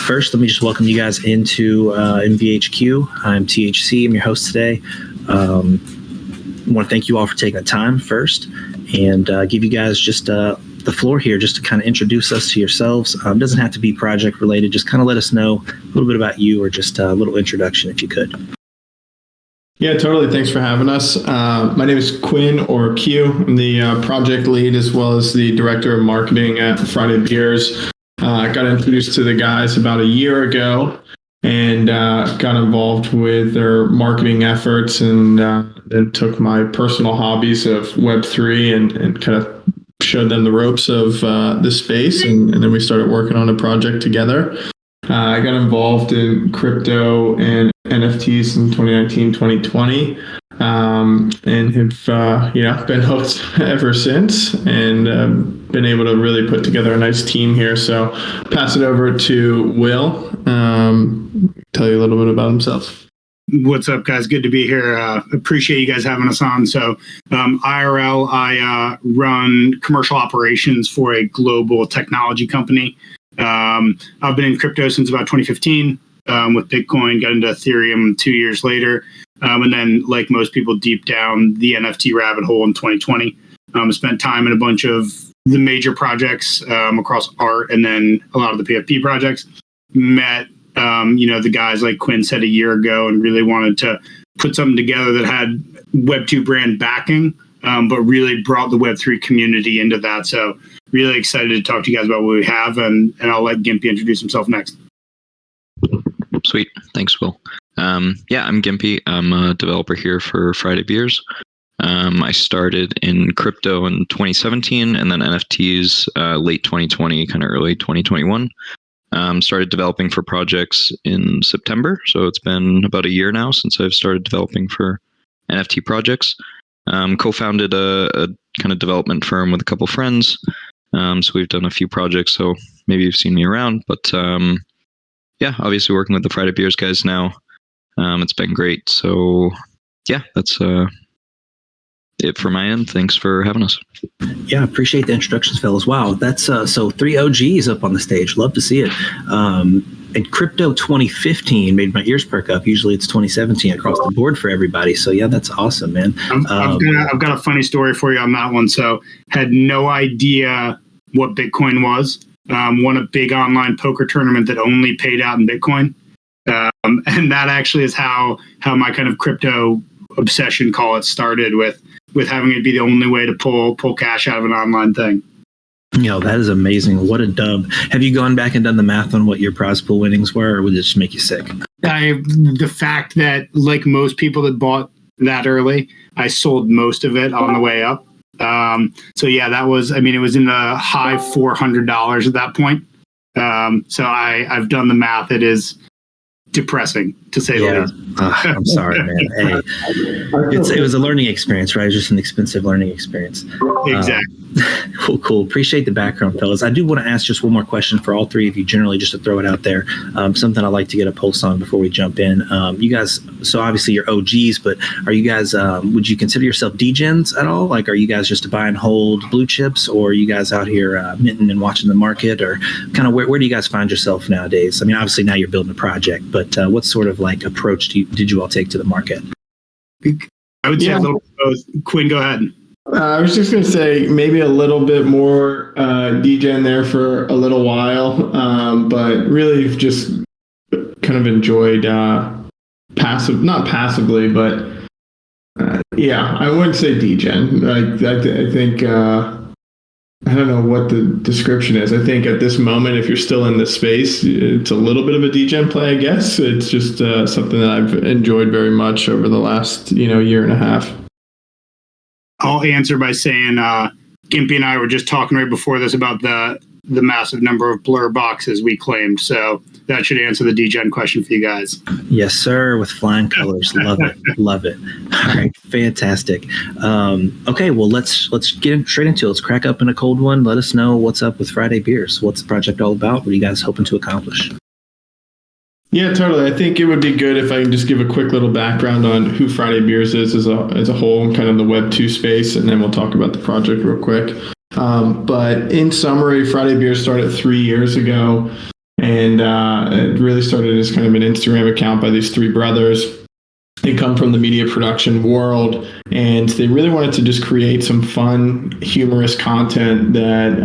First, let me just welcome you guys into MVHQ. I'm THC. I'm your host today. I want to thank you all for taking the time first and give you guys just the floor here just to kind of introduce us to yourselves. It doesn't have to be project related. Just kind of let us know a little bit about you or just a little introduction if you could. Yeah, totally. Thanks for having us. My name is Quinn, or Q. I'm the project lead as well as the director of marketing at Friday Beers. I got introduced to the guys about a year ago and got involved with their marketing efforts and then took my personal hobbies of Web3 and kind of showed them the ropes of the space. And then we started working on a project together. I got involved in crypto and NFTs in 2019, 2020, and have been hooked ever since, and been able to really put together a nice team here. So pass it over to Will, tell you a little bit about himself. What's up, guys? Good to be here. Appreciate you guys having us on. So IRL, I run commercial operations for a global technology company. I've been in crypto since about 2015 with Bitcoin, got into Ethereum 2 years later. And then, like most people, deep down the NFT rabbit hole in 2020. Spent time in a bunch of the major projects across art and then a lot of the PFP projects. Met, the guys like Quinn said a year ago and really wanted to put something together that had Web2 brand backing, but really brought the Web3 community into that. So really excited to talk to you guys about what we have, and I'll let Gimpy introduce himself next. Sweet. Thanks, Will. I'm Gimpy. I'm a developer here for Friday Beers. I started in crypto in 2017 and then NFTs late 2020, kind of early 2021. Started developing for projects in September. So it's been about a year now since I've started developing for NFT projects. Co-founded a kind of development firm with a couple friends. So we've done a few projects, so maybe you've seen me around, but obviously working with the Friday Beers guys now. It's been great. So that's it for my end. Thanks for having us. Yeah, appreciate the introductions, fellas. Wow, that's so 3 OGs up on the stage. Love to see it. And crypto 2015 made my ears perk up. Usually it's 2017 across the board for everybody. So yeah, that's awesome, man. I've got a funny story for you on that one. So had no idea what Bitcoin was. Won a big online poker tournament that only paid out in Bitcoin. And that actually is how my kind of crypto obsession, call it, started with having it be the only way to pull cash out of an online thing. That is amazing. What a dub. Have you gone back and done the math on what your prize pool winnings were, or would it just make you sick? The fact that, like most people that bought that early, I sold most of it on the way up. That was, it was in the high $400 at that point. So I've done the math. It is depressing, to say the least. I'm sorry, man. Hey, it was a learning experience, right? It was just an expensive learning experience. Exactly. Cool. Appreciate the background, fellas. I do want to ask just one more question for all three of you, generally, just to throw it out there. Something I like to get a pulse on before we jump in. You guys, so obviously you're OGs, but are you guys, would you consider yourself degens at all? Like, are you guys just buy and hold blue chips, or are you guys out here minting and watching the market, or kind of where do you guys find yourself nowadays? Obviously now you're building a project, but what sort of like approach did you all take to the market? I would say a little both. Quinn, go ahead. I was just going to say maybe a little bit more degen there for a little while, but really just kind of enjoyed not passively, but I wouldn't say degen. I think I don't know what the description is. I think at this moment, if you're still in this space, it's a little bit of a degen play, I guess. It's just something that I've enjoyed very much over the last year and a half. I'll answer by saying Gimpy and I were just talking right before this about the massive number of blur boxes we claimed. So that should answer the degen question for you guys. Yes, sir. With flying colors. Love it. Love it. All right. Fantastic. Okay. Well, let's get straight into it. Let's crack up in a cold one. Let us know what's up with Friday Beers. What's the project all about? What are you guys hoping to accomplish? Yeah, totally. I think it would be good if I can just give a quick little background on who Friday Beers is as a whole and kind of the Web2 space, and then we'll talk about the project real quick. But in summary, Friday Beers started 3 years ago. And it really started as kind of an Instagram account by these three brothers. They come from the media production world, and they really wanted to just create some fun, humorous content that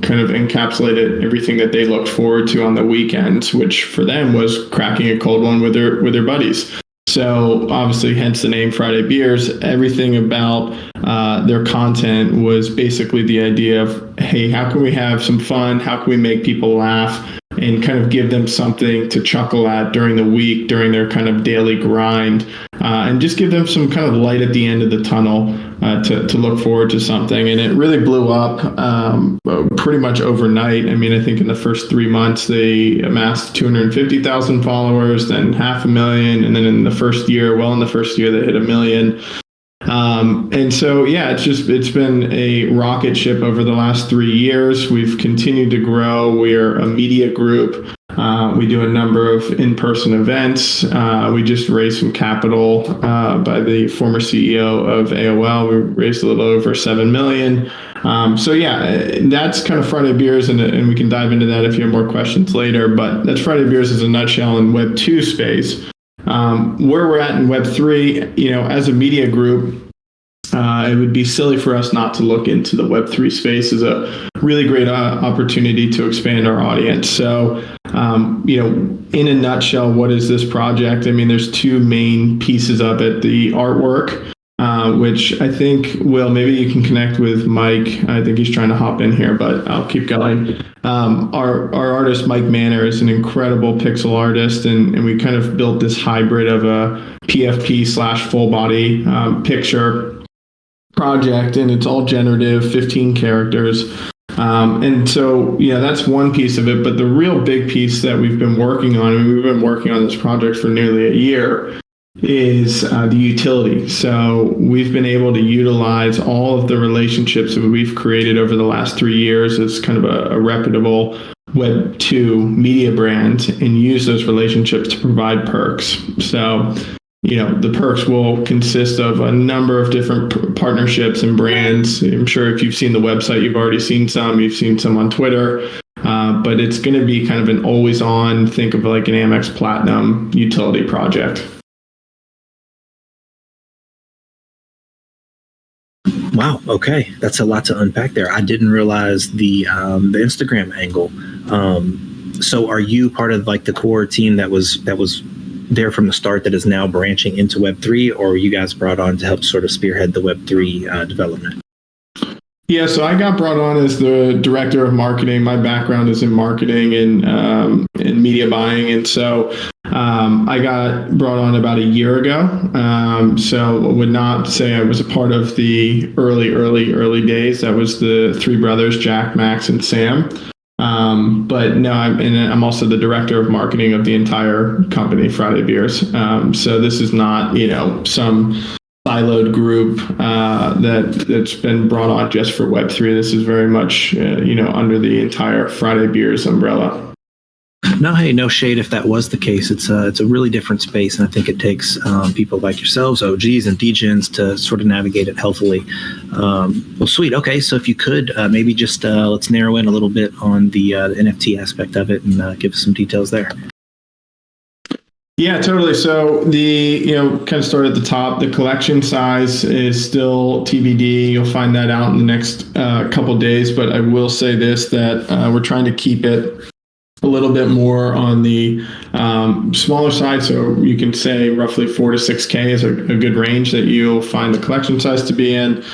kind of encapsulated everything that they looked forward to on the weekends, which for them was cracking a cold one with their buddies. So obviously, hence the name Friday Beers. Everything about their content was basically the idea of, hey, how can we have some fun? How can we make people laugh? And kind of give them something to chuckle at during the week, during their kind of daily grind, and just give them some kind of light at the end of the tunnel to look forward to something. And it really blew up pretty much overnight. I mean, I think in the first 3 months, they amassed 250,000 followers, then 500,000. And then in the first year, they hit 1 million. And so, yeah, it's been a rocket ship over the last 3 years. We've continued to grow. We're a media group. We do a number of in-person events. We just raised some capital by the former CEO of AOL. We raised a little over 7 million. So yeah, that's kind of Friday Beers, and we can dive into that if you have more questions later. But that's Friday Beers as a nutshell in Web 2 space. Where we're at in Web 3, as a media group, it would be silly for us not to look into the Web 3 space as a really great opportunity to expand our audience. So, in a nutshell, what is this project? I mean, there's two main pieces of it. The artwork, which I think, Will, maybe you can connect with Mike. I think he's trying to hop in here, but I'll keep going. Our artist, Mike Manor, is an incredible pixel artist, and we kind of built this hybrid of a PFP / full body picture project, and it's all generative, 15 characters. And so, that's one piece of it. But the real big piece that we've been working on, and we've been working on this project for nearly a year, is the utility. So we've been able to utilize all of the relationships that we've created over the last 3 years as kind of a reputable Web 2 media brand, and use those relationships to provide perks. So, the perks will consist of a number of different partnerships and brands. I'm sure if you've seen the website, you've already seen some. You've seen some on Twitter. But it's going to be kind of an always on, think of like an Amex Platinum utility project. Wow. Okay, that's a lot to unpack there. I didn't realize the Instagram angle. So, are you part of like the core team that was there from the start that is now branching into Web3, or were you guys brought on to help sort of spearhead the Web3 development? Yeah, so I got brought on as the director of marketing. My background is in marketing and media buying, and so I got brought on about a year ago. So I would not say I was a part of the early days. That was the three brothers, Jack, Max, and Sam. But no, I'm also the director of marketing of the entire company, Friday Beers. So this is not, some siloed group that's been brought on just for Web3. This is very much, under the entire Friday Beers umbrella. No, hey, no shade if that was the case. It's a really different space, and I think it takes people like yourselves, OGs and DGens, to sort of navigate it healthily. Well, sweet. Okay, so if you could maybe just let's narrow in a little bit on the NFT aspect of it and give us some details there. Yeah, totally. So the, kind of start at the top. The collection size is still TBD. You'll find that out in the next couple days. But I will say this, that we're trying to keep it a little bit more on the smaller side. So you can say roughly 4 to 6K is a good range that you'll find the collection size to be in.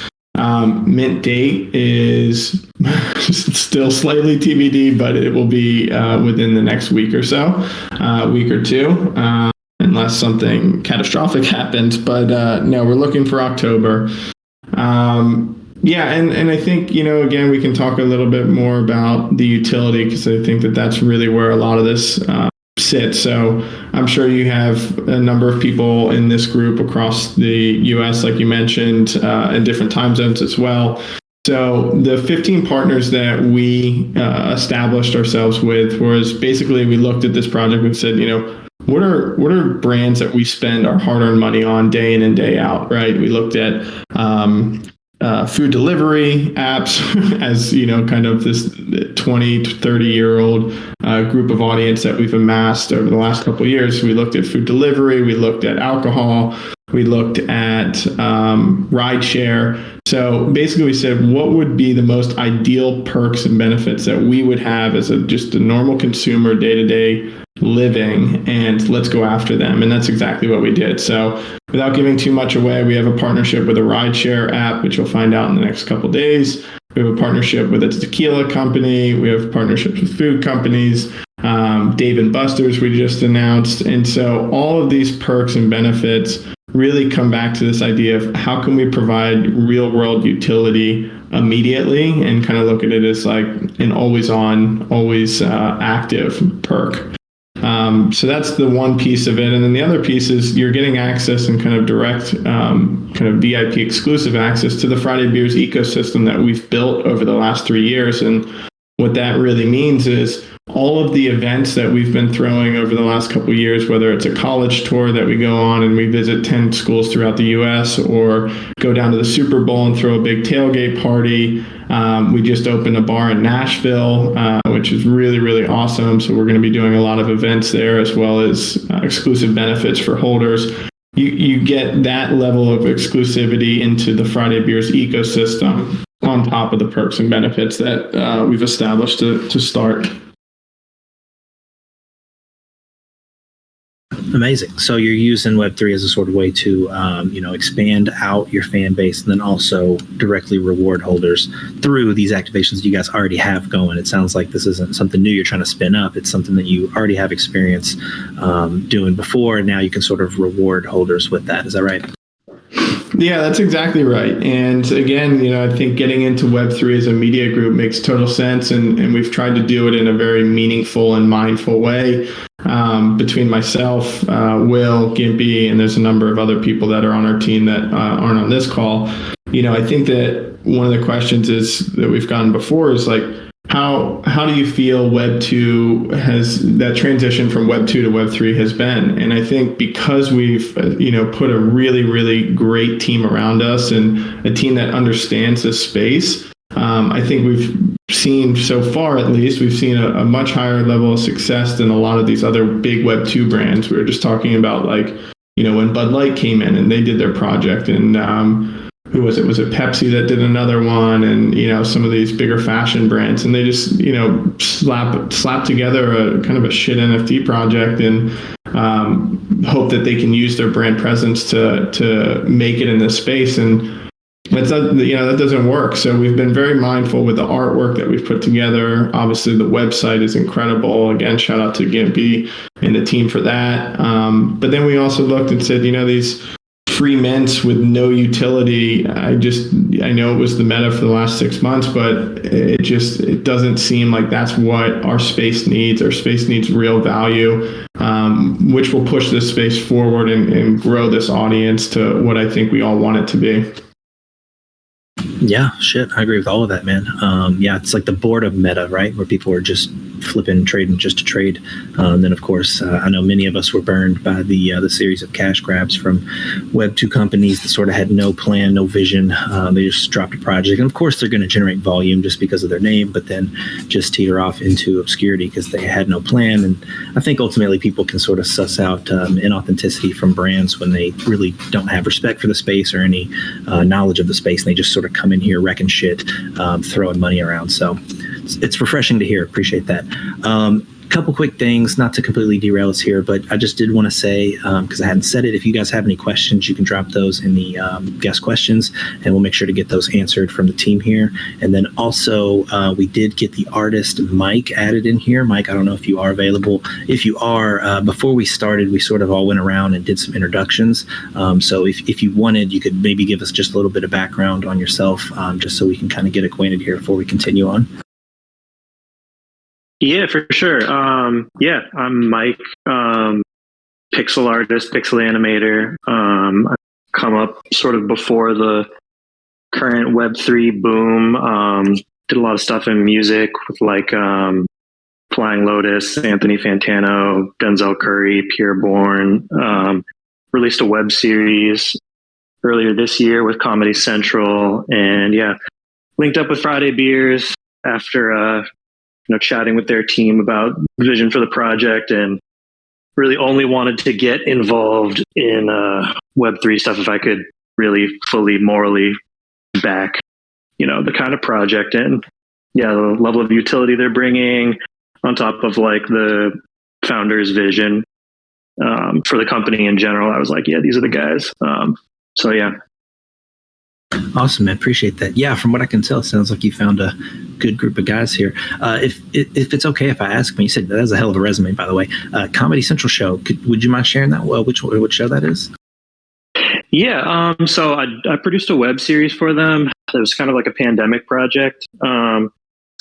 Mint date is still slightly TBD, but it will be within the next week or so, week or two, unless something catastrophic happens. But no, we're looking for October. Yeah, and I think, again, we can talk a little bit more about the utility, because I think that that's really where a lot of this sits. So I'm sure you have a number of people in this group across the U.S., like you mentioned, in different time zones as well. So the 15 partners that we established ourselves with was basically, we looked at this project and said, what are brands that we spend our hard-earned money on day in and day out, right? We looked at food delivery apps as, kind of this 20 to 30-year-old group of audience that we've amassed over the last couple of years. We looked at food delivery, we looked at alcohol, we looked at rideshare. So basically we said, what would be the most ideal perks and benefits that we would have as just a normal consumer day-to-day living, and let's go after them. And that's exactly what we did. So without giving too much away, we have a partnership with a rideshare app, which you'll find out in the next couple of days. We have a partnership with a tequila company. We have partnerships with food companies. Dave & Buster's we just announced. And so all of these perks and benefits really come back to this idea of how can we provide real world utility immediately, and kind of look at it as like an always on, always active perk. So that's the one piece of it. And then the other piece is you're getting access and kind of direct, kind of VIP exclusive access to the Friday Beers ecosystem that we've built over the last 3 years. And what that really means is all of the events that we've been throwing over the last couple of years, whether it's a college tour that we go on and we visit 10 schools throughout the US, or go down to the Super Bowl and throw a big tailgate party. We just opened a bar in Nashville, which is really, really awesome. So we're going to be doing a lot of events there, as well as exclusive benefits for holders. You get that level of exclusivity into the Friday Beers ecosystem on top of the perks and benefits that we've established to start. Amazing. So you're using Web3 as a sort of way to, expand out your fan base, and then also directly reward holders through these activations you guys already have going. It sounds like this isn't something new you're trying to spin up. It's something that you already have experience doing before, and now you can sort of reward holders with that. Is that right? Yeah, that's exactly right. And again, I think getting into Web3 as a media group makes total sense. And we've tried to do it in a very meaningful and mindful way. Between myself, Will, Gimpy, and there's a number of other people that are on our team that aren't on this call. I think that one of the questions that we've gotten before is like, how do you feel Web 2 has, that transition from Web 2 to Web 3 has been? And I think because we've, put a really, really great team around us, and a team that understands this space, I think we've seen, so far at least, we've seen a much higher level of success than a lot of these other big Web 2 brands. We were just talking about, like, when Bud Light came in and they did their project, and who was it? Was it Pepsi that did another one? And, some of these bigger fashion brands, and they just, slap together a kind of a shit NFT project and hope that they can use their brand presence to make it in this space. And that doesn't work. So we've been very mindful with the artwork that we've put together. Obviously, the website is incredible. Again, shout out to Gimpy and the team for that. But then we also looked and said, these free mints with no utility. I know it was the meta for the last 6 months, but it doesn't seem like that's what our space needs. Our space needs real value, which will push this space forward and grow this audience to what I think we all want it to be. Yeah, shit. I agree with all of that, man. It's like the boredom meta, right? Where people are just flipping, trading just to trade. Then, of course, I know many of us were burned by the series of cash grabs from Web 2 companies that sort of had no plan, no vision. They just dropped a project. And, of course, they're going to generate volume just because of their name, but then just teeter off into obscurity because they had no plan. And I think ultimately people can sort of suss out inauthenticity from brands when they really don't have respect for the space or any knowledge of the space. And they just sort of come in here wrecking shit, throwing money around. So it's refreshing to hear. Appreciate that. Couple quick things, not to completely derail us here, but I just did want to say, because I hadn't said it, if you guys have any questions, you can drop those in the guest questions, and we'll make sure to get those answered from the team here. And then also, we did get the artist Mike added in here. Mike, I don't know if you are available. If you are, before we started, we sort of all went around and did some introductions. So if you wanted, you could maybe give us just a little bit of background on yourself, just so we can kind of get acquainted here before we continue on. Yeah, for sure. I'm Mike, pixel artist, pixel animator. I've come up sort of before the current Web3 boom. Did a lot of stuff in music with like Flying Lotus, Anthony Fantano, Denzel Curry, Pierre Bourne. Released a web series earlier this year with Comedy Central, and yeah, linked up with Friday Beers after chatting with their team about vision for the project, and really only wanted to get involved in Web3 stuff if I could really fully morally back, the kind of project and the level of utility they're bringing on top of like the founder's vision for the company in general. I was like, yeah, these are the guys. So yeah. Awesome, man. Appreciate that. Yeah, from what I can tell, it sounds like you found a good group of guys here. If it's okay if I ask, when you said that was a hell of a resume, by the way, Comedy Central show, would you mind sharing that? Well, which show that is? Yeah. So I produced a web series for them. It was kind of like a pandemic project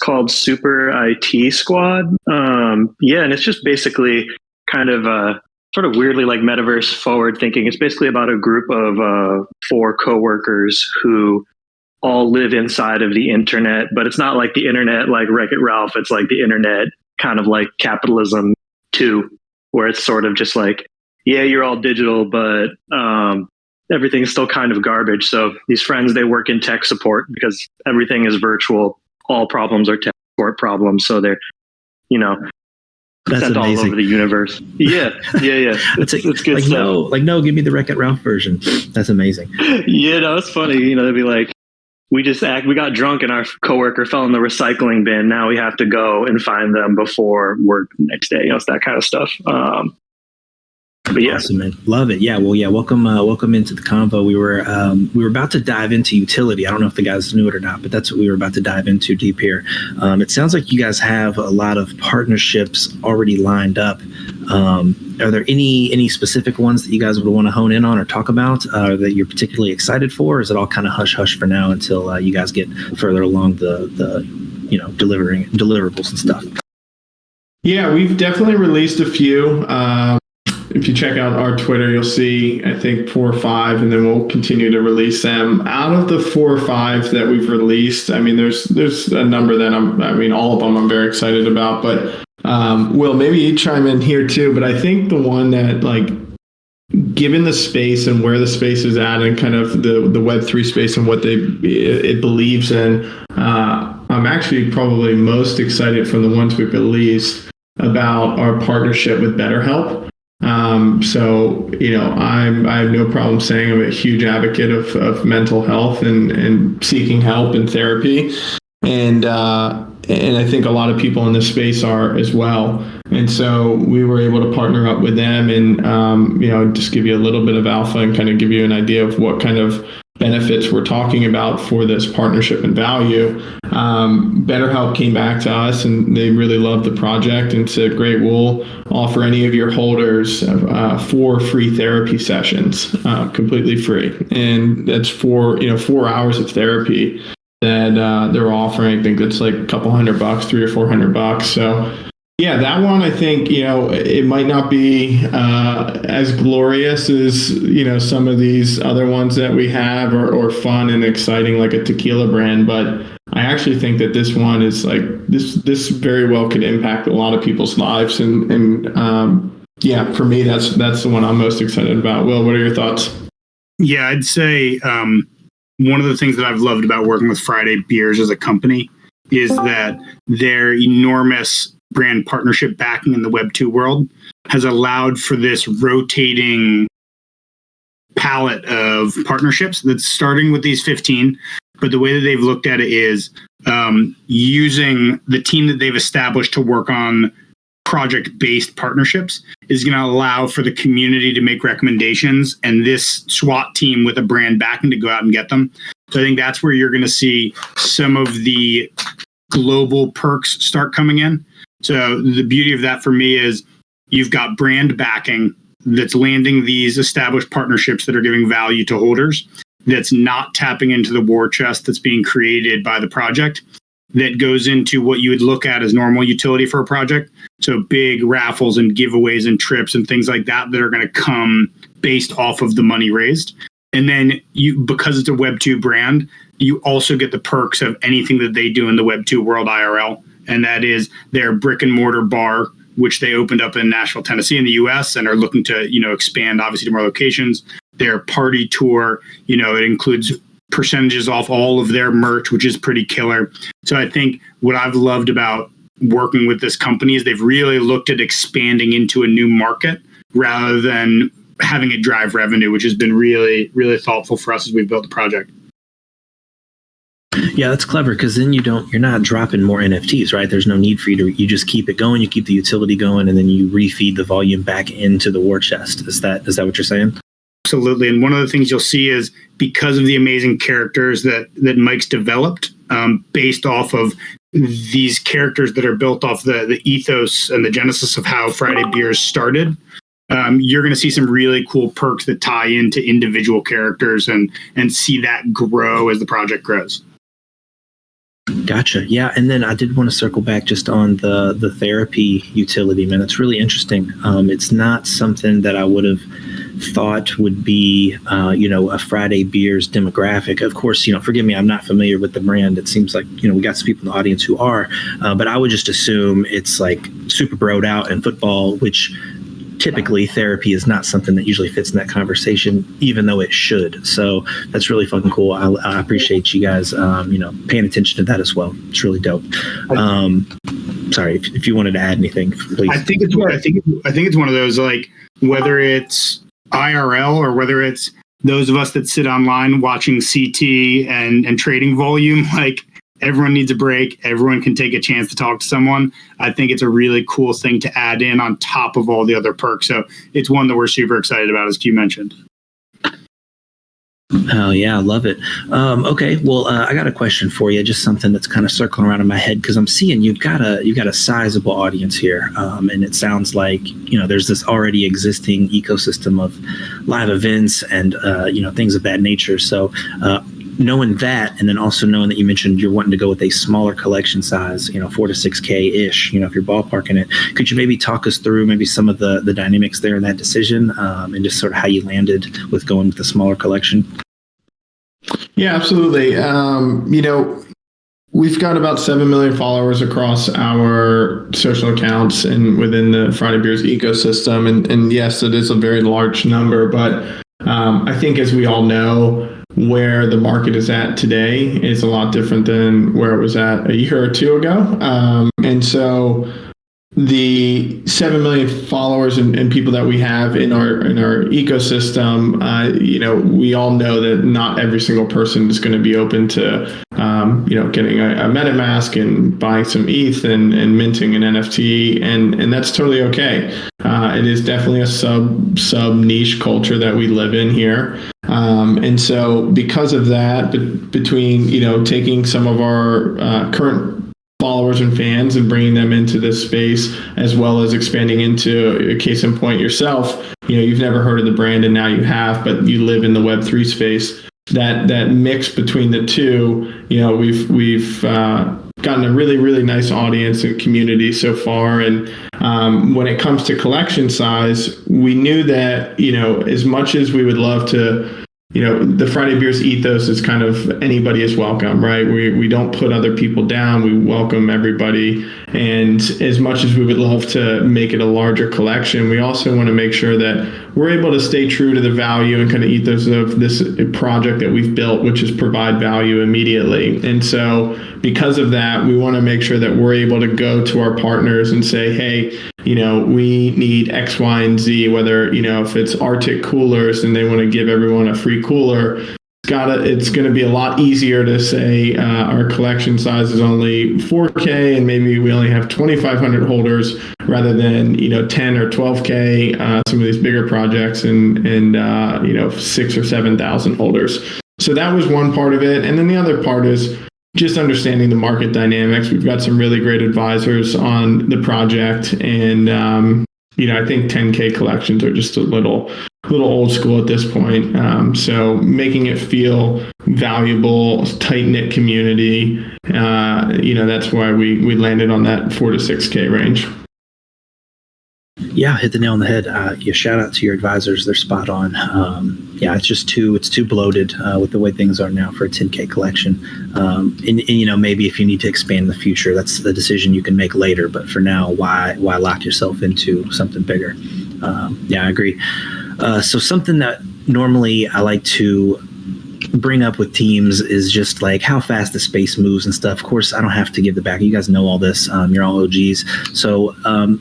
called Super IT Squad. And it's just basically kind of sort of weirdly like metaverse forward thinking. It's basically about a group of 4 coworkers who all live inside of the internet, but it's not like the internet like Wreck-It Ralph. It's like the internet kind of like capitalism too, where it's sort of just like, yeah, you're all digital, but everything's still kind of garbage. So these friends, they work in tech support because everything is virtual. All problems are tech support problems. So they're, That's sent amazing. all over the univere. Yeah. It's good like, stuff. No, give me the Wreck-It Ralph version. That's amazing. Yeah, it's funny. They'd be like, we got drunk and our coworker fell in the recycling bin. Now we have to go and find them before work the next day. It's that kind of stuff. But yeah. Awesome, man. Love it. Yeah. Well, yeah. Welcome into the convo. We were about to dive into utility. I don't know if the guys knew it or not, but that's what we were about to dive into deep here. It sounds like you guys have a lot of partnerships already lined up. Are there any specific ones that you guys would want to hone in on or talk about that you're particularly excited for? Or is it all kind of hush hush for now until you guys get further along the delivering deliverables and stuff? Yeah, we've definitely released a few. If you check out our Twitter, you'll see, I think, 4 or 5, and then we'll continue to release them. Out of the 4 or 5 that we've released, I mean, there's a number that all of them I'm very excited about. But Will, maybe you chime in here too. But I think the one that, like, given the space and where the space is at, and kind of the Web3 space and what it believes in, I'm actually probably most excited from the ones we've released about our partnership with BetterHelp. I have no problem saying I'm a huge advocate of mental health and seeking help and therapy. And I think a lot of people in this space are as well. And so we were able to partner up with them and, just give you a little bit of alpha and kind of give you an idea of what kind of benefits we're talking about for this partnership and value. BetterHelp came back to us and they really loved the project and said, great, we'll offer any of your holders 4 free therapy sessions, completely free. And that's 4 hours of therapy that they're offering. I think that's like a couple $100, $300 or $400. So yeah, that one, I think, it might not be as glorious as, some of these other ones that we have or fun and exciting like a tequila brand. But I actually think that this one is like this very well could impact a lot of people's lives. And for me, that's the one I'm most excited about. Will, what are your thoughts? Yeah, I'd say one of the things that I've loved about working with Friday Beers as a company is that their enormous brand partnership backing in the Web 2 world has allowed for this rotating palette of partnerships that's starting with these 15. But the way that they've looked at it is using the team that they've established to work on project-based partnerships is going to allow for the community to make recommendations and this SWAT team with a brand backing to go out and get them. So I think that's where you're going to see some of the global perks start coming in. So the beauty of that for me is you've got brand backing that's landing these established partnerships that are giving value to holders, that's not tapping into the war chest that's being created by the project, that goes into what you would look at as normal utility for a project. So big raffles and giveaways and trips and things like that are going to come based off of the money raised. And then because it's a Web 2 brand, you also get the perks of anything that they do in the Web 2 world IRL. And that is their brick and mortar bar, which they opened up in Nashville, Tennessee in the US and are looking to, expand obviously to more locations. their party tour. It includes percentages off all of their merch, which is pretty killer. So I think what I've loved about working with this company is they've really looked at expanding into a new market rather than having it drive revenue, which has been really, really thoughtful for us as we've built the project. Yeah, that's clever, because then you're not dropping more NFTs, right? There's no need for you just keep it going, you keep the utility going, and then you refeed the volume back into the war chest. Is that what you're saying? Absolutely. And one of the things you'll see is because of the amazing characters that Mike's developed, based off of these characters that are built off the ethos and the genesis of how Friday Beers started, you're going to see some really cool perks that tie into individual characters and see that grow as the project grows. Gotcha. Yeah, and then I did want to circle back just on the therapy utility, man. It's really interesting. It's not something that I would have thought would be, a Friday Beers demographic. Of course, forgive me, I'm not familiar with the brand. It seems like, we got some people in the audience who are, but I would just assume it's like super broed out in football, which typically therapy is not something that usually fits in that conversation, even though it should. So that's really fucking cool. I appreciate you guys, paying attention to that as well. It's really dope. Sorry, if you wanted to add anything, please. I think it's one of those, like, whether it's IRL or whether it's those of us that sit online watching CT and trading volume, like, everyone needs a break. Everyone can take a chance to talk to someone. I think it's a really cool thing to add in on top of all the other perks. So it's one that we're super excited about, as Q mentioned. Oh yeah, I love it. Okay, well, I got a question for you. Just something that's kind of circling around in my head, because I'm seeing you've got a sizable audience here, and it sounds like there's this already existing ecosystem of live events and things of that nature. So knowing that, and then also knowing that you mentioned you're wanting to go with a smaller collection size, 4 to 6K ish, if you're ballparking it, could you maybe talk us through maybe some of the dynamics there in that decision, and just sort of how you landed with going with the smaller collection? Yeah, absolutely. We've got about 7 million followers across our social accounts and within the Friday Beers ecosystem. And yes, it is a very large number, but I think, as we all know, where the market is at today is a lot different than where it was at a year or two ago. And so the 7 million followers and people that we have in our ecosystem, we all know that not every single person is going to be open to, getting a MetaMask and buying some ETH and minting an NFT, and that's totally okay. It is definitely a sub niche culture that we live in here. And so because of that, between, taking some of our current followers and fans and bringing them into this space, as well as expanding into, a case in point, yourself, you've never heard of the brand and now you have, but you live in the Web3 space. That mix between the two, we've gotten a really, really nice audience and community so far. And when it comes to collection size, we knew that, as much as we would love to, the Friday Beers ethos is kind of anybody is welcome, right? We don't put other people down. We welcome everybody. And as much as we would love to make it a larger collection, we also want to make sure that we're able to stay true to the value and kind of ethos of this project that we've built, which is provide value immediately. And so because of that, we want to make sure that we're able to go to our partners and say, hey, we need X, Y, and Z, whether, if it's Arctic coolers and they want to give everyone a free cooler, it's going to be a lot easier to say our collection size is only 4K and maybe we only have 2,500 holders rather than 10 or 12K, some of these bigger projects and 6,000 or 7,000 holders. So that was one part of it, and then the other part is just understanding the market dynamics. We've got some really great advisors on the project, and I think 10K collections are just a little old school at this point. So making it feel valuable, tight-knit community, that's why we landed on that 4 to 6K range. Yeah, hit the nail on the head. Shout out to your advisors. They're spot on. It's too bloated with the way things are now for a 10K collection. And maybe if you need to expand in the future, that's the decision you can make later. But for now, why lock yourself into something bigger? I agree. So something that normally I like to bring up with teams is just like how fast the space moves and stuff. Of course, I don't have to give the back. You guys know all this. You're all OGs. So,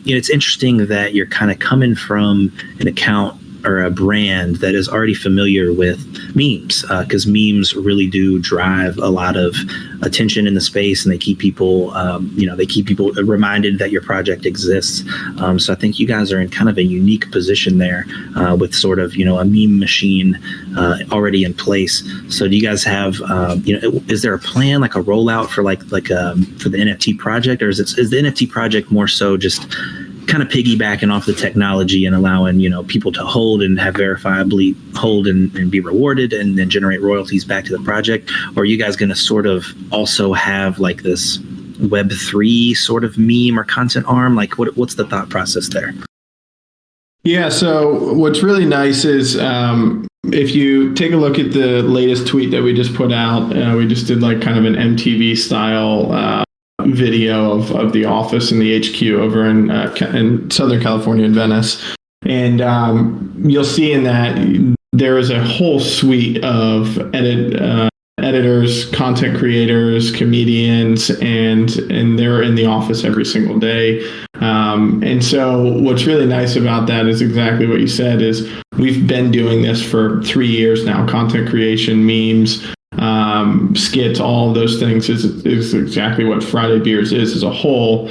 it's interesting that you're kind of coming from an account or a brand that is already familiar with memes, because memes really do drive a lot of attention in the space, and they keep people, reminded that your project exists. So I think you guys are in kind of a unique position there, with sort of, a meme machine already in place. So do you guys have, is there a plan, like a rollout for for the NFT project, or is the NFT project more so just kind of piggybacking off the technology and allowing people to hold and have verifiably hold and be rewarded and then generate royalties back to the project? Or are you guys going to sort of also have like this Web3 sort of meme or content arm? Like what's the thought process there? Yeah, so what's really nice is if you take a look at the latest tweet that we just put out, we just did like kind of an MTV style video of the office and the HQ over in Southern California in Venice. And you'll see in that there is a whole suite of editors, content creators, comedians, and they're in the office every single day. And so what's really nice about that is exactly what you said, is we've been doing this for 3 years now. Content creation, memes, skits, all of those things is exactly what Friday Beers is as a whole.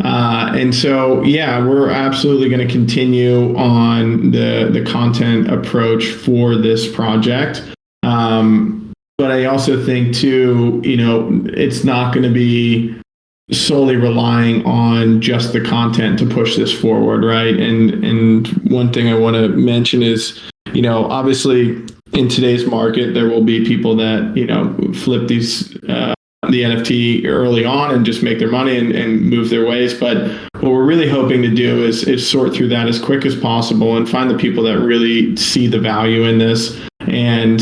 And so, yeah, we're absolutely going to continue on the content approach for this project. But I also think too, it's not going to be solely relying on just the content to push this forward, right? And one thing I want to mention is, obviously in today's market, there will be people that, flip the NFT early on and just make their money and move their ways. But what we're really hoping to do is sort through that as quick as possible and find the people that really see the value in this. And,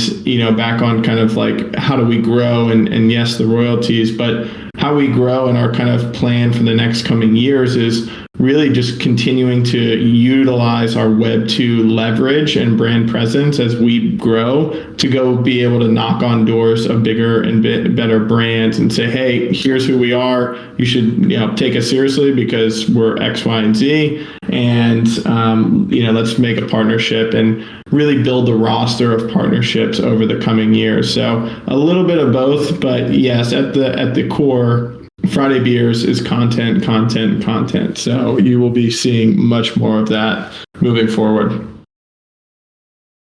back on kind of like, how do we grow? And yes, the royalties, but how we grow and our kind of plan for the next coming years is really just continuing to utilize our Web 2 leverage and brand presence as we grow to go be able to knock on doors of bigger and better brands and say, hey, here's who we are. You should, take us seriously because we're X, Y, and Z. And, let's make a partnership and really build the roster of partnerships over the coming years. So a little bit of both, but yes, at the core, Friday Beers is content. So you will be seeing much more of that moving forward.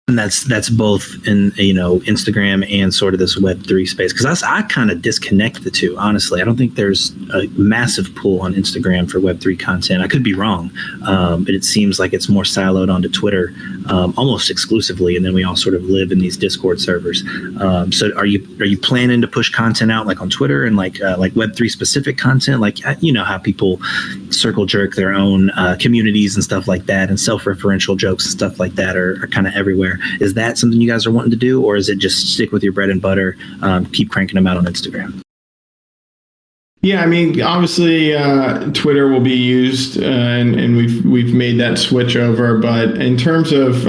And that's both in Instagram and sort of this Web3 space, because I kind of disconnect the two, honestly. I don't think there's a massive pull on Instagram for Web3 content. I could be wrong, but it seems like it's more siloed onto Twitter almost exclusively, and then we all sort of live in these Discord servers. So are you planning to push content out like on Twitter and like Web3 specific content, like how people circle jerk their own communities and stuff like that, and self-referential jokes and stuff like that are kind of everywhere? Is that something you guys are wanting to do, or is it just stick with your bread and butter, keep cranking them out on Instagram? Yeah, I mean, obviously, Twitter will be used, and we've made that switch over. But in terms of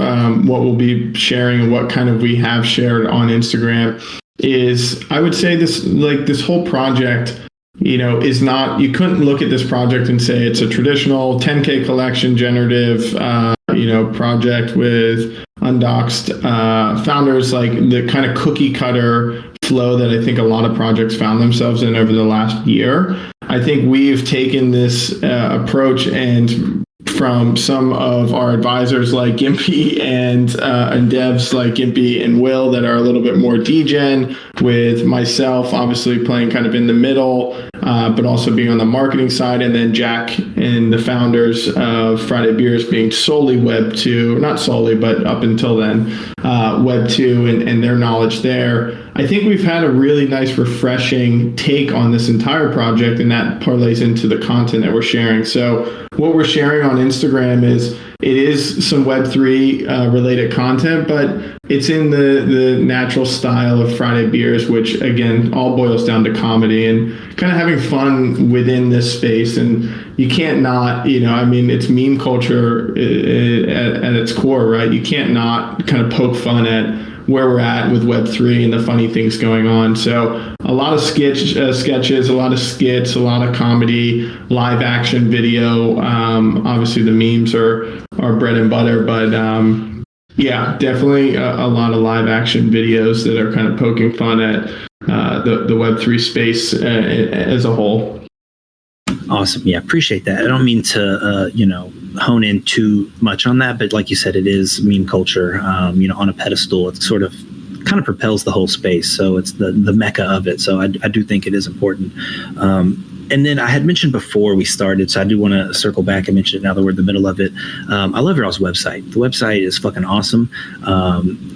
what we'll be sharing and what kind of we have shared on Instagram, is I would say this whole project, is not. You couldn't look at this project and say it's a traditional 10K collection generative, project with undoxed founders, like the kind of cookie cutter flow that I think a lot of projects found themselves in over the last year. I think we've taken this approach, and from some of our advisors like Gimpy and devs like Gimpy and Will that are a little bit more degen, with myself obviously playing kind of in the middle, but also being on the marketing side, and then Jack and the founders of Friday Beers being solely Web 2, not solely, but up until then, Web 2 and their knowledge there. I think we've had a really nice, refreshing take on this entire project, and that parlays into the content that we're sharing. So what we're sharing on Instagram it is some Web3 related content, but it's in the natural style of Friday Beers, which again all boils down to comedy and kind of having fun within this space. And you can't not, it's meme culture at its core, right? You can't not kind of poke fun at where we're at with Web3 and the funny things going on. So a lot of sketches, a lot of skits, a lot of comedy, live action video. Obviously the memes are bread and butter, but yeah, definitely a lot of live action videos that are kind of poking fun at the Web3 space as a whole. Awesome. Yeah, appreciate that. I don't mean to, hone in too much on that, but like you said, it is meme culture, on a pedestal. It sort of kind of propels the whole space. So it's the mecca of it. So I do think it is important. And then I had mentioned before we started, so I do want to circle back and mention it now that we're in the middle of it. I love y'all's website. The website is fucking awesome.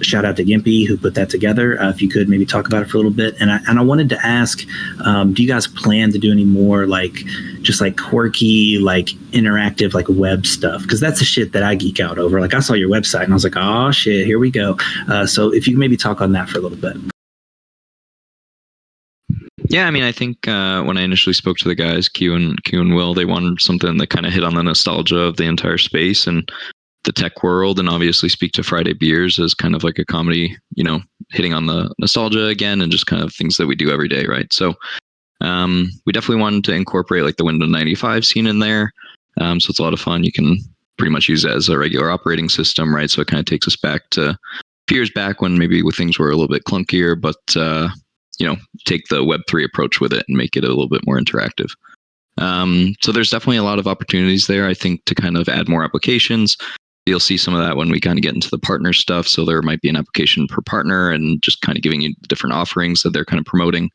Shout out to Gimpy who put that together. If you could maybe talk about it for a little bit. And I wanted to ask, do you guys plan to do any more just quirky, interactive, web stuff? Because that's the shit that I geek out over. I saw your website and I was like, oh shit, here we go. So if you could maybe talk on that for a little bit. Yeah, I think when I initially spoke to the guys, Q and Will, they wanted something that kind of hit on the nostalgia of the entire space and the tech world, and obviously speak to Friday Beers as kind of like a comedy, hitting on the nostalgia again and just kind of things that we do every day, right? So we definitely wanted to incorporate the Windows 95 scene in there. So it's a lot of fun. You can pretty much use it as a regular operating system, right? So it kind of takes us back to a few years back when maybe things were a little bit clunkier, but take the Web3 approach with it and make it a little bit more interactive. So there's definitely a lot of opportunities there, I think, to kind of add more applications. You'll see some of that when we kind of get into the partner stuff. So there might be an application per partner and just kind of giving you the different offerings that they're kind of promoting.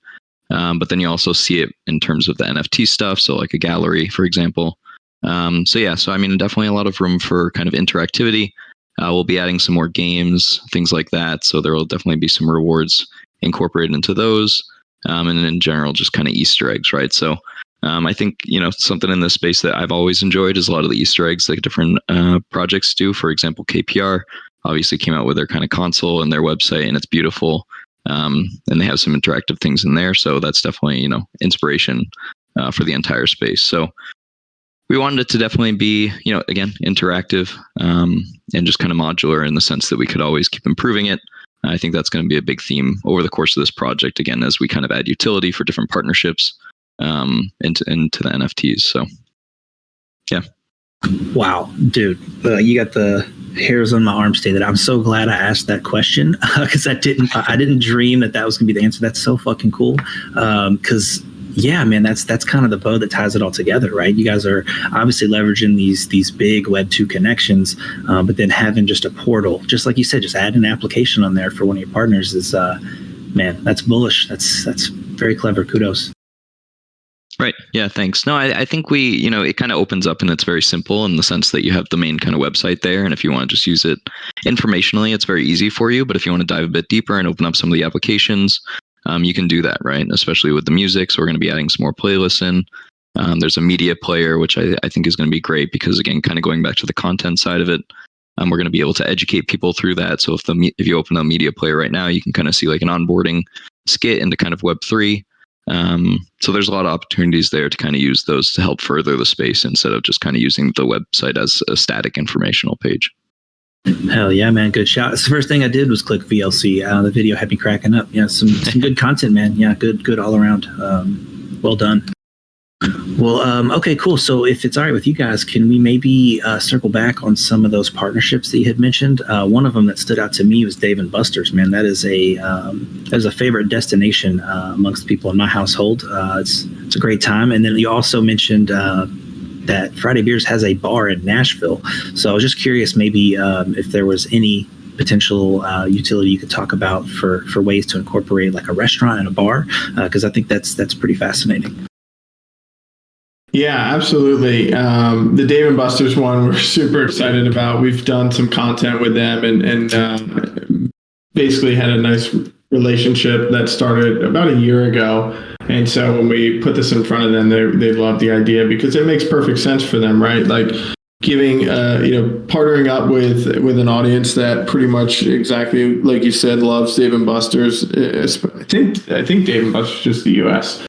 But then you also see it in terms of the NFT stuff. So like a gallery, for example. So definitely a lot of room for kind of interactivity. We'll be adding some more games, things like that. So there will definitely be some rewards incorporated into those, and in general just kind of Easter eggs, right? So I think something in this space that I've always enjoyed is a lot of the Easter eggs that different projects do. For example, KPR obviously came out with their kind of console and their website, and it's beautiful, and they have some interactive things in there, so that's definitely inspiration for the entire space. So we wanted it to definitely be again interactive, and just kind of modular in the sense that we could always keep improving it. I think that's going to be a big theme over the course of this project, again, as we kind of add utility for different partnerships into the NFTs. So, yeah. Wow, dude, you got the hairs on my arms today. That I'm so glad I asked that question, because I didn't dream that was going to be the answer. That's so fucking cool. Because yeah, man, that's kind of the bow that ties it all together, right? You guys are obviously leveraging these big Web 2 connections, but then having just a portal, just like you said, just add an application on there for one of your partners is, man, that's bullish. That's very clever. Kudos. Right. Yeah, thanks. No, I think it kind of opens up and it's very simple in the sense that you have the main kind of website there. And if you want to just use it informationally, it's very easy for you. But if you want to dive a bit deeper and open up some of the applications, you can do that, right? Especially with the music. So we're going to be adding some more playlists in. There's a media player, which I think is going to be great because, again, kind of going back to the content side of it, we're going to be able to educate people through that. So if you open a media player right now, you can kind of see like an onboarding skit into kind of Web3. So there's a lot of opportunities there to kind of use those to help further the space instead of just kind of using the website as a static informational page. Hell yeah, man. Good shot. It's the first thing I did was click VLC. The video had me cracking up. Yeah, some good content, man. Yeah, good all around. Well done. Well, okay, cool. So if it's all right with you guys, can we maybe circle back on some of those partnerships that you had mentioned? One of them that stood out to me was Dave & Buster's, man. That is a favorite destination amongst people in my household. It's a great time. And then you also mentioned that Friday Beers has a bar in Nashville. So I was just curious, maybe if there was any potential utility you could talk about for ways to incorporate like a restaurant and a bar, because I think that's pretty fascinating. Yeah, absolutely. The Dave & Buster's one we're super excited about. We've done some content with them and basically had a nice relationship that started about a year ago. And so when we put this in front of them, they love the idea because it makes perfect sense for them, right? Like giving, partnering up with an audience that pretty much exactly like you said, loves Dave & Buster's. I think Dave & Buster's is just the US.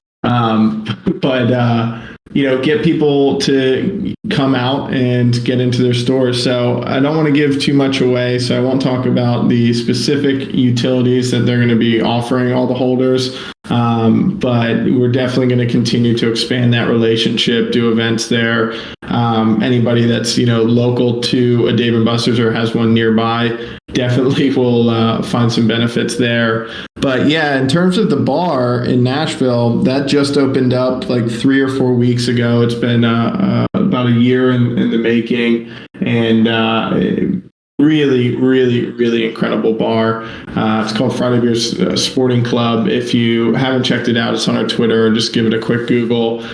Get people to come out and get into their stores. So I don't want to give too much away, so I won't talk about the specific utilities that they're going to be offering all the holders. But we're definitely going to continue to expand that relationship, do events there. Anybody that's, local to a Dave & Buster's or has one nearby definitely will find some benefits there. But yeah, in terms of the bar in Nashville, that just opened up like 3 or 4 weeks ago. It's been about a year in the making, and really, really, really incredible bar. It's called Friday Beers Sporting Club. If you haven't checked it out, it's on our Twitter. Just give it a quick Google.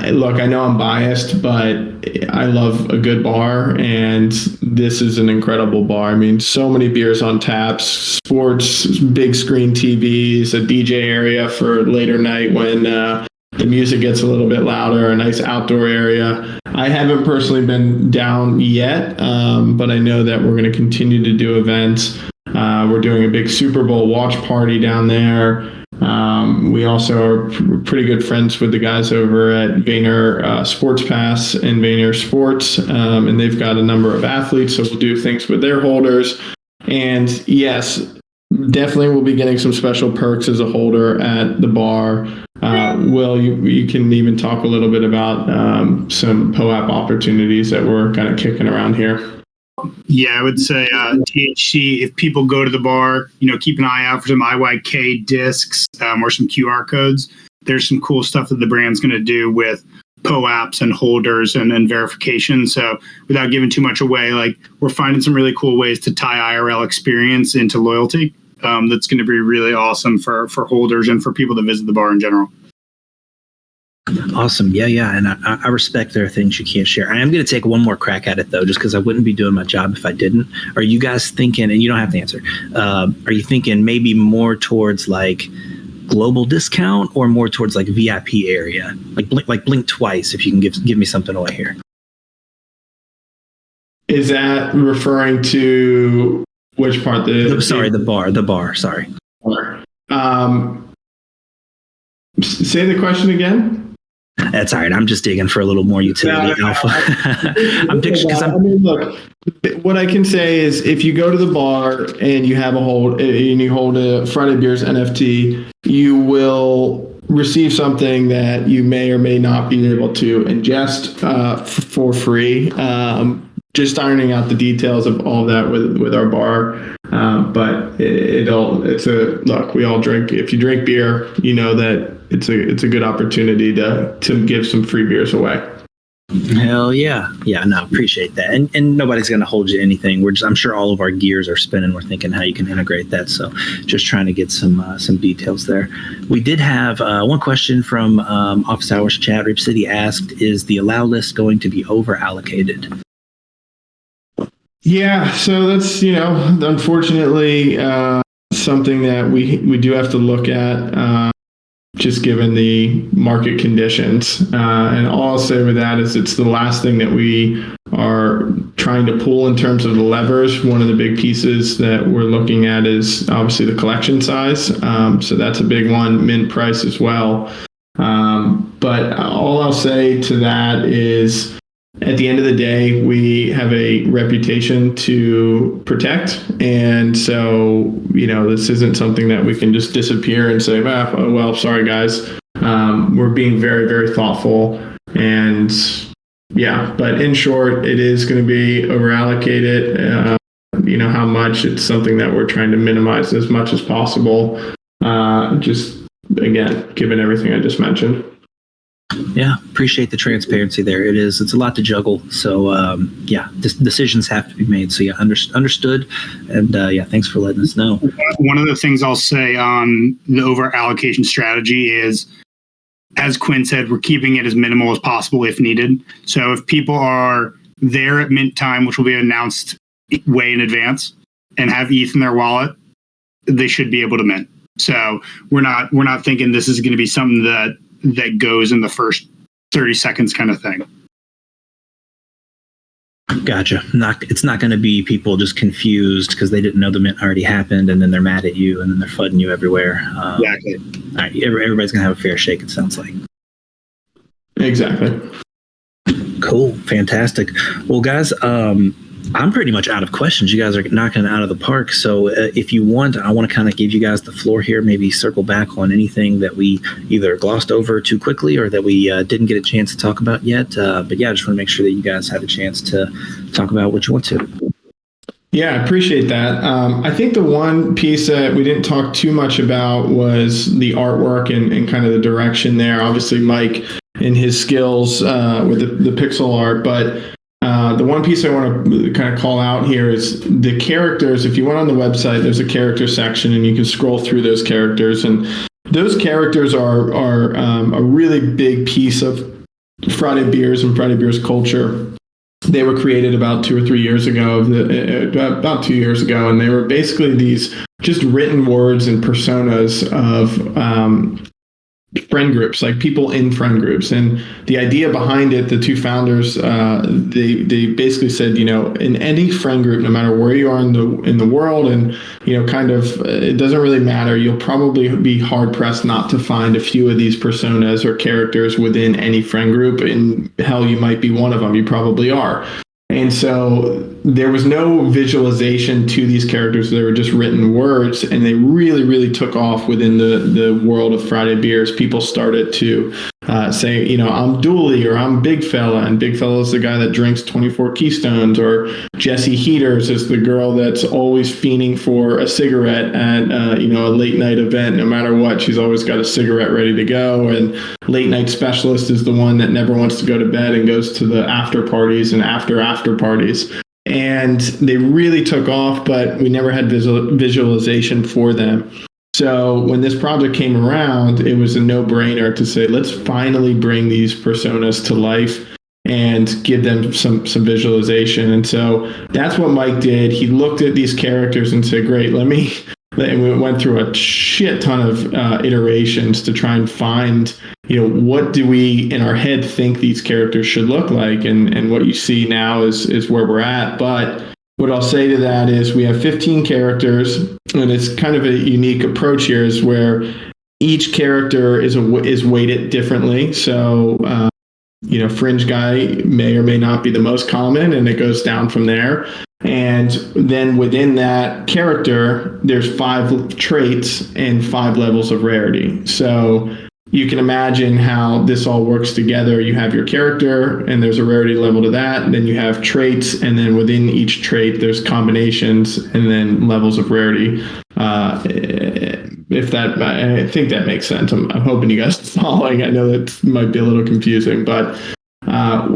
Look, I know I'm biased, but I love a good bar, and this is an incredible bar. I mean, so many beers on taps, sports, big screen TVs, a DJ area for later night when the music gets a little bit louder, a nice outdoor area. I haven't personally been down yet, but I know that we're going to continue to do events. We're doing a big Super Bowl watch party down there. We also are pretty good friends with the guys over at Vayner Sports Pass and Vayner Sports, and they've got a number of athletes, so we'll do things with their holders. And yes, definitely we'll be getting some special perks as a holder at the bar. Will, you can even talk a little bit about some POAP opportunities that we're kind of kicking around here. Yeah, I would say THC, if people go to the bar, keep an eye out for some IYK discs or some QR codes. There's some cool stuff that the brand's going to do with POAPs and holders and verification. So without giving too much away, like we're finding some really cool ways to tie IRL experience into loyalty. That's going to be really awesome for holders and for people that visit the bar in general. Awesome. Yeah. And I respect there are things you can't share. I am going to take one more crack at it, though, just because I wouldn't be doing my job if I didn't. Are you guys thinking, and you don't have to answer, are you thinking maybe more towards like global discount or more towards like VIP area? Like blink twice if you can give me something away here. Is that referring to which part? The bar. Sorry. Say the question again. That's all right. I'm just digging for a little more utility alpha. Look, what I can say is if you go to the bar and you have you hold a Friday Beers NFT, you will receive something that you may or may not be able to ingest for free. Just ironing out the details of all that with our bar. But look, we all drink. If you drink beer, you know that it's a good opportunity to give some free beers away. Hell yeah. Yeah, no, appreciate that. And nobody's going to hold you to anything. I'm sure all of our gears are spinning. We're thinking how you can integrate that. So just trying to get some details there. We did have one question from Office Hours chat. Rip City asked, is the allow list going to be over allocated? Yeah, so that's, unfortunately something that we do have to look at, just given the market conditions. And all I'll say with that is it's the last thing that we are trying to pull in terms of the levers. One of the big pieces that we're looking at is obviously the collection size. So that's a big one, mint price as well. But all I'll say to that is, at the end of the day, we have a reputation to protect. And so, this isn't something that we can just disappear and say, well, sorry, guys. We're being very, very thoughtful. And yeah, but in short, it is going to be over allocated. How much, it's something that we're trying to minimize as much as possible. Just, again, given everything I just mentioned. Yeah, appreciate the transparency there. It's a lot to juggle. So decisions have to be made. So yeah, understood. And thanks for letting us know. One of the things I'll say on the over allocation strategy is, as Quinn said, we're keeping it as minimal as possible if needed. So if people are there at mint time, which will be announced way in advance, and have ETH in their wallet, they should be able to mint. So we're not thinking this is going to be something that goes in the first 30 seconds kind of thing. Gotcha. It's not going to be people just confused because they didn't know the mint already happened, and then they're mad at you, and then they're flooding you everywhere. Exactly. All right, everybody's going to have a fair shake, it sounds like. Exactly. Cool. Fantastic. Well, guys, I'm pretty much out of questions. You guys are knocking it out of the park. So if you want, I want to kind of give you guys the floor here, maybe circle back on anything that we either glossed over too quickly or that we didn't get a chance to talk about yet. But yeah, I just want to make sure that you guys have a chance to talk about what you want to. Yeah, I appreciate that. I think the one piece that we didn't talk too much about was the artwork and kind of the direction there. Obviously, Mike and his skills with the pixel art, but the one piece I want to kind of call out here is the characters. If you went on the website, there's a character section, and you can scroll through those characters. And those characters are a really big piece of Friday Beers and Friday Beers culture. They were created about 2 or 3 years ago, about 2 years ago, and they were basically these just written words and personas of friend groups, like people in friend groups. And the idea behind it, the two founders, they basically said, in any friend group, no matter where you are in the world, and kind of it doesn't really matter, you'll probably be hard pressed not to find a few of these personas or characters within any friend group. And hell, you might be one of them. You probably are. And so there was no visualization to these characters. They were just written words, and they really, really took off within the world of Friday Beers. People started to say, I'm Dooley, or I'm Big Fella, and Big Fella is the guy that drinks 24 Keystones, or Jessie Heaters is the girl that's always fiending for a cigarette at a late night event. No matter what, she's always got a cigarette ready to go. And Late Night Specialist is the one that never wants to go to bed and goes to the after parties and after parties. And they really took off, but we never had visualization for them. So when this project came around, it was a no-brainer to say, let's finally bring these personas to life and give them some visualization. And so that's what Mike did. He looked at these characters and said, great, and we went through a shit ton of iterations to try and find, what do we in our head think these characters should look like? And what you see now is where we're at. But what I'll say to that is we have 15 characters, and it's kind of a unique approach here, is where each character is weighted differently. So, Fringe Guy may or may not be the most common, and it goes down from there. And then within that character, there's 5 traits and 5 levels of rarity. So you can imagine how this all works together. You have your character, and there's a rarity level to that. And then you have traits, and then within each trait, there's combinations and then levels of rarity. I think that makes sense. I'm hoping you guys are following. I know that might be a little confusing, but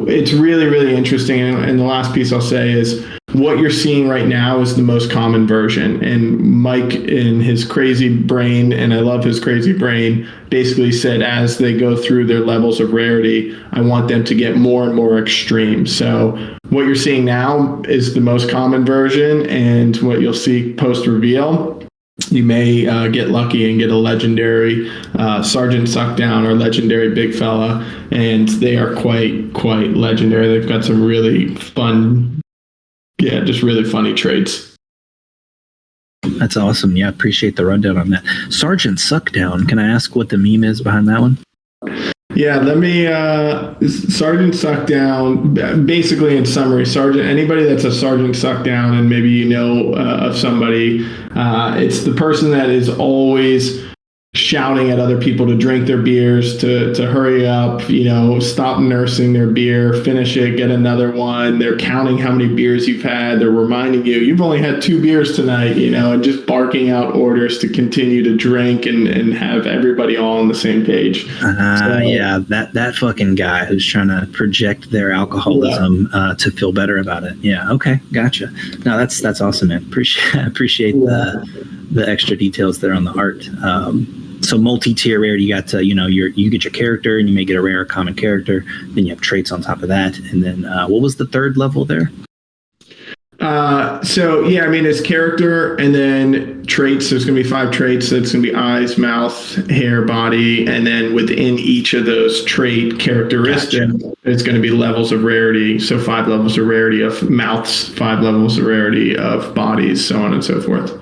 it's really, really interesting. And the last piece I'll say is what you're seeing right now is the most common version. And Mike, in his crazy brain, and I love his crazy brain, basically said as they go through their levels of rarity, I want them to get more and more extreme. So what you're seeing now is the most common version, and what you'll see post-reveal, you may get lucky and get a legendary Sergeant Suckdown or legendary Big Fella, and they are quite legendary. They've got some really fun, just really funny traits. That's awesome. Yeah, appreciate the rundown on that. Sergeant Suckdown, can I ask what the meme is behind that one? Yeah, let me, Sergeant Suckdown, basically in summary, anybody that's a Sergeant Suckdown, and maybe of somebody, it's the person that is always shouting at other people to drink their beers, to hurry up, stop nursing their beer, finish it, get another one. They're counting how many beers you've had. They're reminding you, you've only had 2 beers tonight, and just barking out orders to continue to drink and have everybody all on the same page. Yeah, that fucking guy who's trying to project their alcoholism to feel better about it. Yeah, okay, gotcha. No, that's awesome, man. Appreciate the extra details there on the art. So multi-tier rarity, you got to, you get your character, and you may get a rare common character. Then you have traits on top of that. And then what was the third level there? So yeah, I mean, it's character and then traits. There's going to be 5 traits. That's going to be eyes, mouth, hair, body, and then within each of those trait characteristics, it's going to be levels of rarity. So 5 levels of rarity of mouths, 5 levels of rarity of bodies, so on and so forth.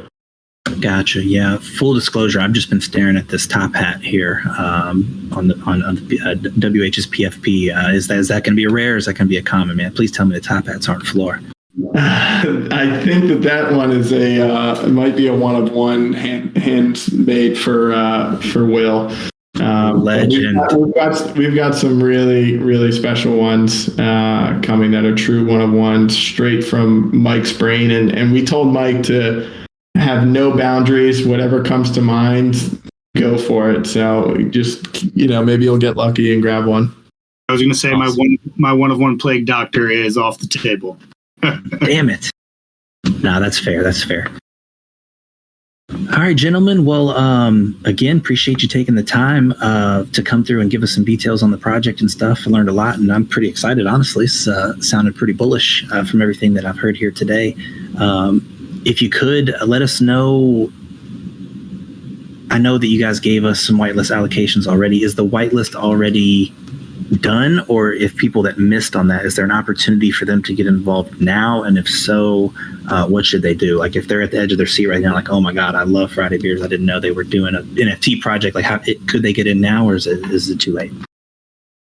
Gotcha. Yeah. Full disclosure, I've just been staring at this top hat here on the WH's PFP. Is that going to be a rare? Or is that going to be a common, man? Please tell me the top hats aren't floor. I think that one is it might be a one of one handmade for Will. Legend. We've got some really special ones coming that are true one of ones straight from Mike's brain, and we told Mike to have no boundaries. Whatever comes to mind, go for it. So just maybe you'll get lucky and grab one. I was going to say awesome. my one of one plague doctor is off the table. Damn it. No, that's fair. That's fair. All right, gentlemen. Well, again, appreciate you taking the time to come through and give us some details on the project and stuff. I learned a lot, and I'm pretty excited, honestly. It's sounded pretty bullish from everything that I've heard here today. If you could let us know, I know that you guys gave us some whitelist allocations already. Is the whitelist already done, or if people that missed on that, is there an opportunity for them to get involved now? And if so, what should they do? Like if they're at the edge of their seat right now, like, oh my God, I love Friday Beers. I didn't know they were doing an NFT project. Like could they get in now, or is it too late?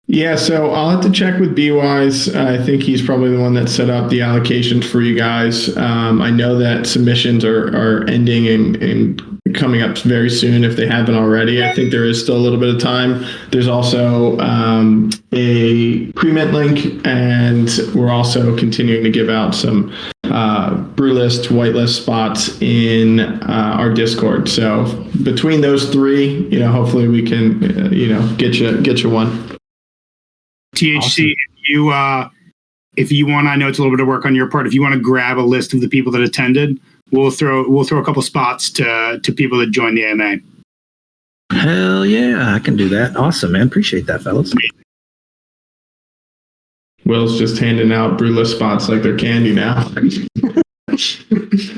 Yeah, so I'll have to check with B-Wise. I think he's probably the one that set up the allocations for you guys. I know that submissions are ending and coming up very soon if they haven't already. I think there is still a little bit of time. There's also a pre-mint link, and we're also continuing to give out some brew list, whitelist spots in our Discord. So between those 3, hopefully we can, get you one. THC, awesome. If you want, I know it's a little bit of work on your part. If you want to grab a list of the people that attended, we'll throw a couple spots to people that joined the AMA. Hell yeah, I can do that. Awesome, man. Appreciate that, fellas. Will's just handing out brewless spots like they're candy now.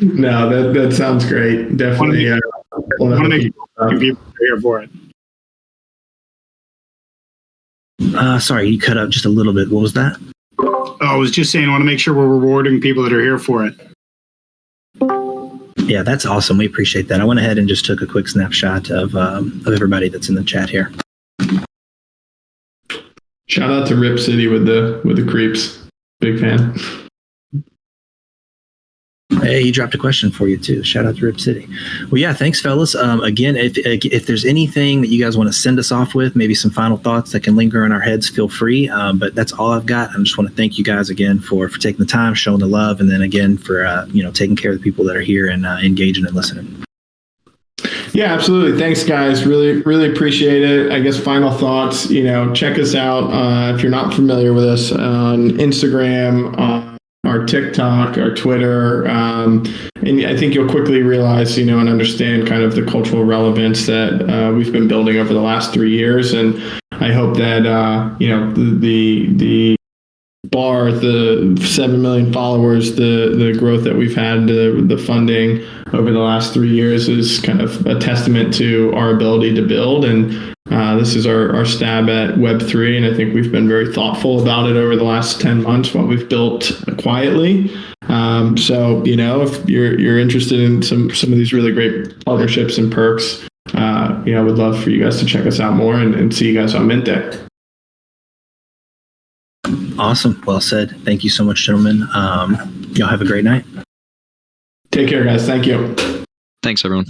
No, that sounds great. Definitely. Want to make people here for it. Sorry, you cut out just a little bit. What was that? Oh, I was just saying I want to make sure we're rewarding people that are here for it. Yeah, that's awesome. We appreciate that. I went ahead and just took a quick snapshot of everybody that's in the chat here. Shout out to Rip City with the creeps. Big fan. Hey, he dropped a question for you too. Shout out to Rip City. Well, yeah, thanks, fellas. Again, if there's anything that you guys want to send us off with, maybe some final thoughts that can linger in our heads, feel free. But that's all I've got. I just want to thank you guys again for taking the time, showing the love, and then again for taking care of the people that are here and engaging and listening. Yeah, absolutely. Thanks, guys. Really appreciate it. I guess final thoughts. Check us out if you're not familiar with us on Instagram. Our TikTok, our Twitter, and I think you'll quickly realize, and understand kind of the cultural relevance that we've been building over the last 3 years. And I hope that, the bar, the 7 million followers, the growth that we've had, the funding over the last 3 years is kind of a testament to our ability to build. And this is our stab at Web3, and I think we've been very thoughtful about it over the last 10 months, what we've built quietly. So, if you're interested in some of these really great partnerships and perks, I would love for you guys to check us out more and see you guys on Mint Day. Awesome. Well said. Thank you so much, gentlemen. Y'all have a great night. Take care, guys. Thank you. Thanks, everyone.